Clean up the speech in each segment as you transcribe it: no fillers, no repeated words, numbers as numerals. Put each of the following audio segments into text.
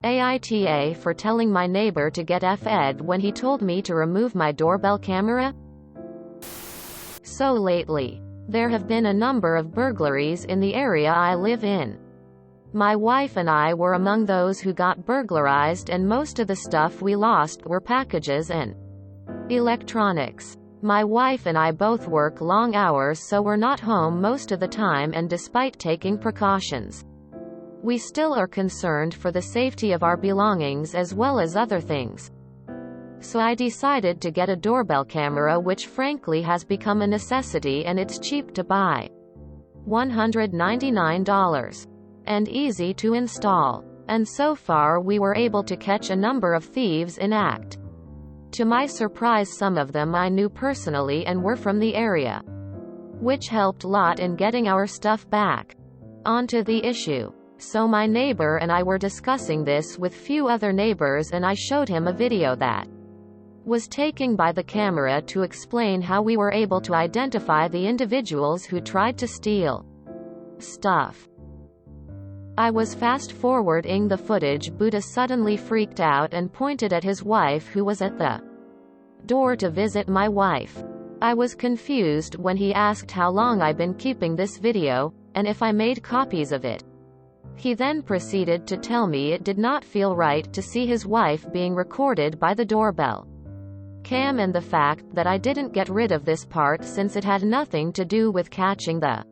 AITA for telling my neighbor to get F'd when he told me to remove my doorbell camera? So lately, there have been a number of burglaries in the area I live in. My wife and I were among those who got burglarized, and most of the stuff we lost were packages and electronics. My wife and I both work long hours, so we're not home most of the time, and despite taking precautions, we still are concerned for the safety of our belongings as well as other things. So I decided to get a doorbell camera, which frankly has become a necessity, and it's cheap to buy. $199. And easy to install. And so far we were able to catch a number of thieves in act. To my surprise, some of them I knew personally and were from the area, which helped a lot in getting our stuff back. Onto the issue. So my neighbor and I were discussing this with few other neighbors, and I showed him a video that was taken by the camera to explain how we were able to identify the individuals who tried to steal stuff. I was fast-forwarding the footage. Buddha suddenly freaked out and pointed at his wife, who was at the door to visit my wife. I was confused when he asked how long I'd been keeping this video, and if I made copies of it. He then proceeded to tell me it did not feel right to see his wife being recorded by the doorbell cam, and the fact that I didn't get rid of this part since it had nothing to do with catching the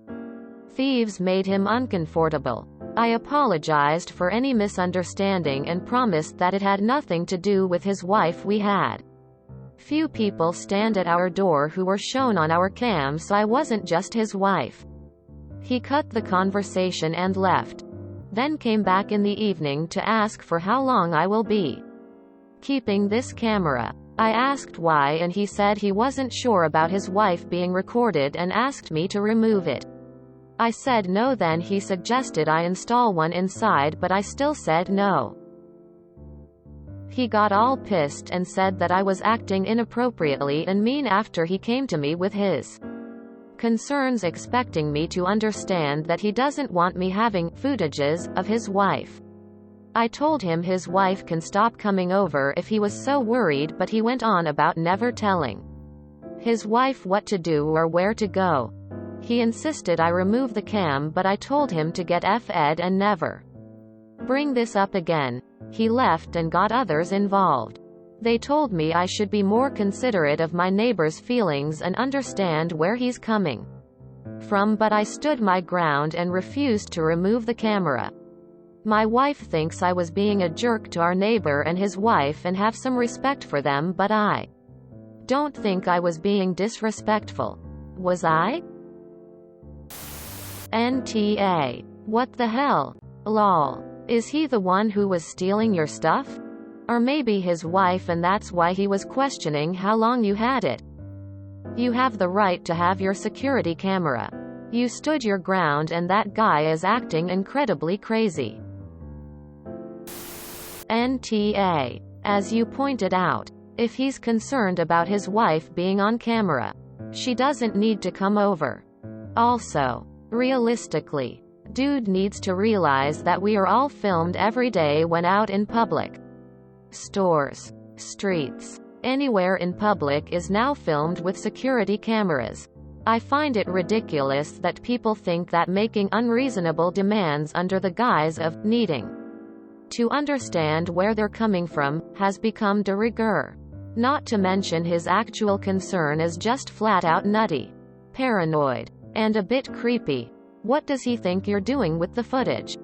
thieves made him uncomfortable. I apologized for any misunderstanding and promised that it had nothing to do with his wife. We had few people stand at our door who were shown on our cam, so I wasn't just his wife. He cut the conversation and left. Then came back in the evening to ask for how long I will be keeping this camera. I asked why, and he said he wasn't sure about his wife being recorded and asked me to remove it. I said no. Then he suggested I install one inside, but I still said no. He got all pissed and said that I was acting inappropriately and mean after he came to me with his concerns, expecting me to understand that he doesn't want me having footages of his wife. I told him his wife can stop coming over if he was so worried, but he went on about never telling his wife what to do or where to go. He insisted I remove the cam, but I told him to get F'd and never bring this up again. He left and got others involved. They told me I should be more considerate of my neighbor's feelings and understand where he's coming from, but I stood my ground and refused to remove the camera. My wife thinks I was being a jerk to our neighbor and his wife and have some respect for them, but I don't think I was being disrespectful. Was I? NTA. What the hell? Lol. Is he the one who was stealing your stuff? Or maybe his wife, and that's why he was questioning how long you had it. You have the right to have your security camera. You stood your ground, and that guy is acting incredibly crazy. NTA. As you pointed out, if he's concerned about his wife being on camera, she doesn't need to come over. Also, realistically, dude needs to realize that we are all filmed every day when out in public. Stores, streets, anywhere in public is now filmed with security cameras. I find it ridiculous that people think that making unreasonable demands under the guise of needing to understand where they're coming from has become de rigueur. Not to mention his actual concern is just flat out nutty, paranoid, and a bit creepy. What does he think you're doing with the footage?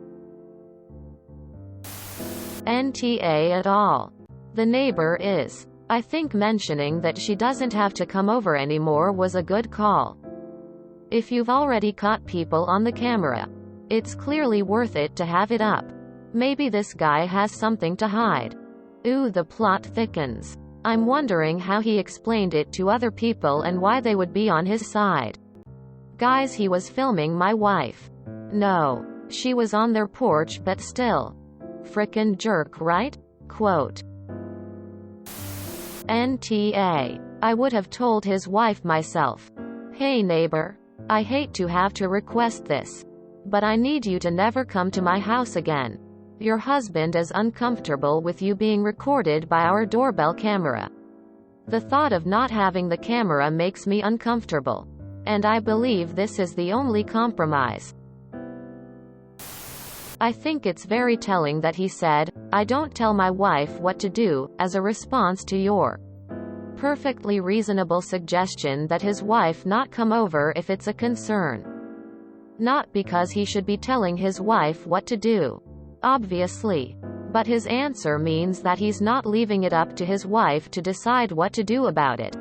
NTA at all. The neighbor is. I think mentioning that she doesn't have to come over anymore was a good call. If you've already caught people on the camera, it's clearly worth it to have it up. Maybe this guy has something to hide. Ooh, the plot thickens. I'm wondering how he explained it to other people and why they would be on his side. Guys, he was filming my wife. No, she was on their porch, but still. Frickin' jerk, right? Quote. NTA. I would have told his wife myself. Hey neighbor, I hate to have to request this, but I need you to never come to my house again. Your husband is uncomfortable with you being recorded by our doorbell camera. The thought of not having the camera makes me uncomfortable. And I believe this is the only compromise. I think it's very telling that he said, "I don't tell my wife what to do," as a response to your perfectly reasonable suggestion that his wife not come over if it's a concern. Not because he should be telling his wife what to do. Obviously. But his answer means that he's not leaving it up to his wife to decide what to do about it.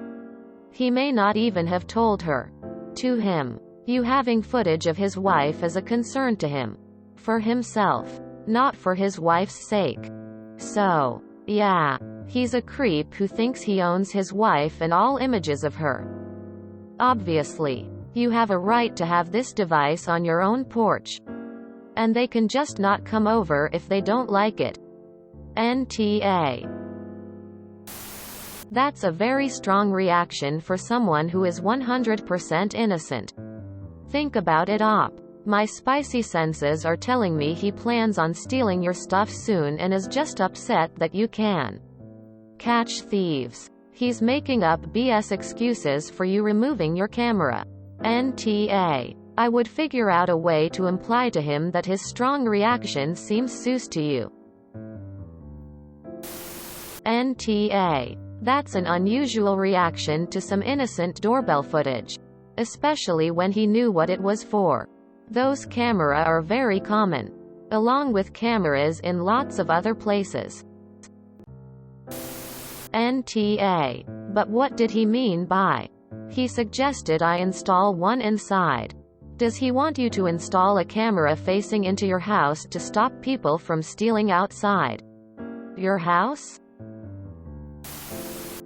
He may not even have told her. To him, you having footage of his wife is a concern to him. For himself. Not for his wife's sake. So, yeah. He's a creep who thinks he owns his wife and all images of her. Obviously. You have a right to have this device on your own porch. And they can just not come over if they don't like it. NTA. That's a very strong reaction for someone who is 100% innocent. Think about it op. My spicy senses are telling me he plans on stealing your stuff soon and is just upset that you can catch thieves. He's making up BS excuses for you removing your camera. NTA. I would figure out a way to imply to him that his strong reaction seems sus to you. NTA. That's an unusual reaction to some innocent doorbell footage. Especially when he knew what it was for. Those camera are very common. Along with cameras in lots of other places. NTA. But what did he mean by? He suggested I install one inside. Does he want you to install a camera facing into your house to stop people from stealing outside your house?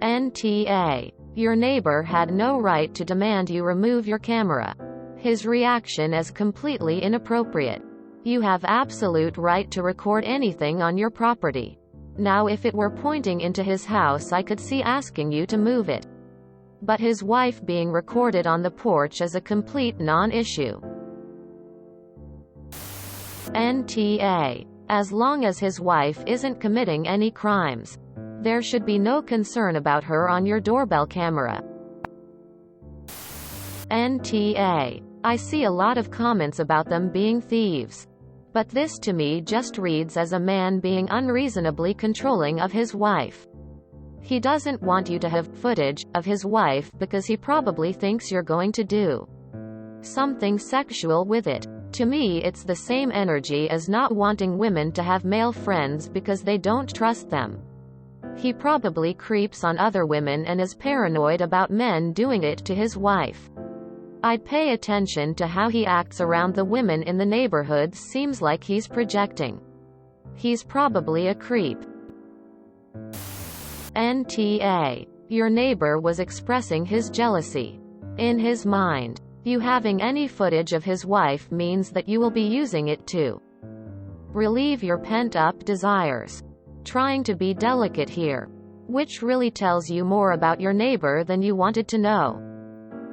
NTA. Your neighbor had no right to demand you remove your camera. His reaction is completely inappropriate. You have absolute right to record anything on your property. Now if it were pointing into his house I could see asking you to move it. But his wife being recorded on the porch is a complete non-issue. NTA. As long as his wife isn't committing any crimes, there should be no concern about her on your doorbell camera. NTA. I see a lot of comments about them being thieves. But this to me just reads as a man being unreasonably controlling of his wife. He doesn't want you to have footage of his wife because he probably thinks you're going to do something sexual with it. To me it's the same energy as not wanting women to have male friends because they don't trust them. He probably creeps on other women and is paranoid about men doing it to his wife. I'd pay attention to how he acts around the women in the neighborhood. Seems like he's projecting. He's probably a creep. NTA. Your neighbor was expressing his jealousy. In his mind, you having any footage of his wife means that you will be using it to relieve your pent-up desires. Trying to be delicate here. Which really tells you more about your neighbor than you wanted to know.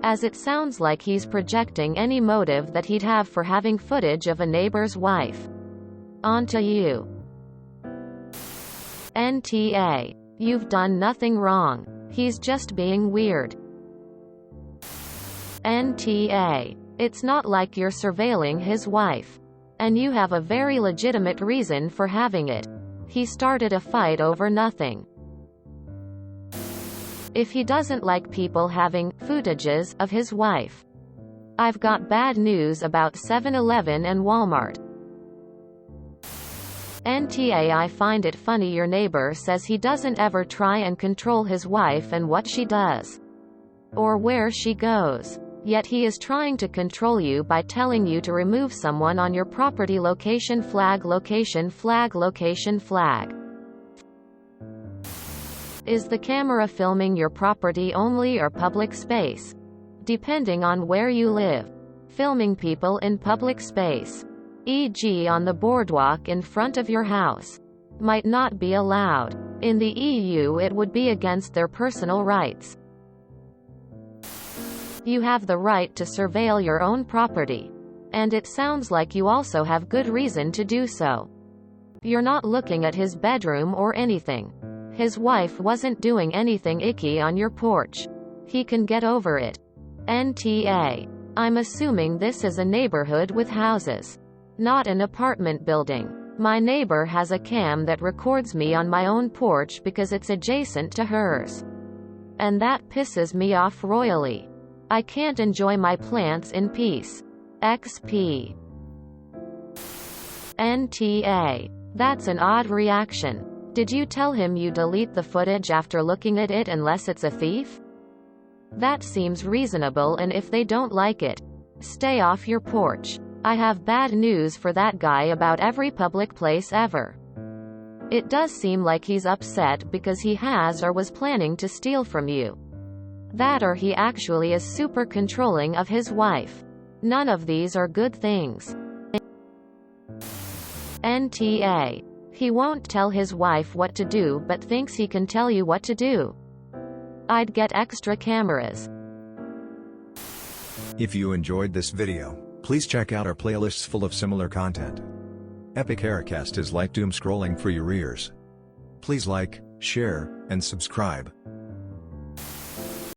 As it sounds like he's projecting any motive that he'd have for having footage of a neighbor's wife onto you. NTA. You've done nothing wrong. He's just being weird. NTA. It's not like you're surveilling his wife. And you have a very legitimate reason for having it. He started a fight over nothing. If he doesn't like people having footages of his wife, I've got bad news about 7-Eleven and Walmart. NTA. I find it funny your neighbor says he doesn't ever try and control his wife and what she does or where she goes. Yet he is trying to control you by telling you to remove someone on your property. Location flag, location flag, location flag. Is the camera filming your property only or public space? Depending on where you live. Filming people in public space, e.g. on the boardwalk in front of your house, might not be allowed. In the EU it would be against their personal rights. You have the right to surveil your own property. And it sounds like you also have good reason to do so. You're not looking at his bedroom or anything. His wife wasn't doing anything icky on your porch. He can get over it. NTA. I'm assuming this is a neighborhood with houses, not an apartment building. My neighbor has a cam that records me on my own porch because it's adjacent to hers. And that pisses me off royally. I can't enjoy my plants in peace. XP. NTA. That's an odd reaction. Did you tell him you delete the footage after looking at it unless it's a thief? That seems reasonable, and if they don't like it, stay off your porch. I have bad news for that guy about every public place ever. It does seem like he's upset because he has or was planning to steal from you. That or he actually is super controlling of his wife. None of these are good things. NTA. He won't tell his wife what to do but thinks he can tell you what to do. I'd get extra cameras. If you enjoyed this video, please check out our playlists full of similar content. Epic Aircast is like doom scrolling for your ears. Please like, share, and subscribe.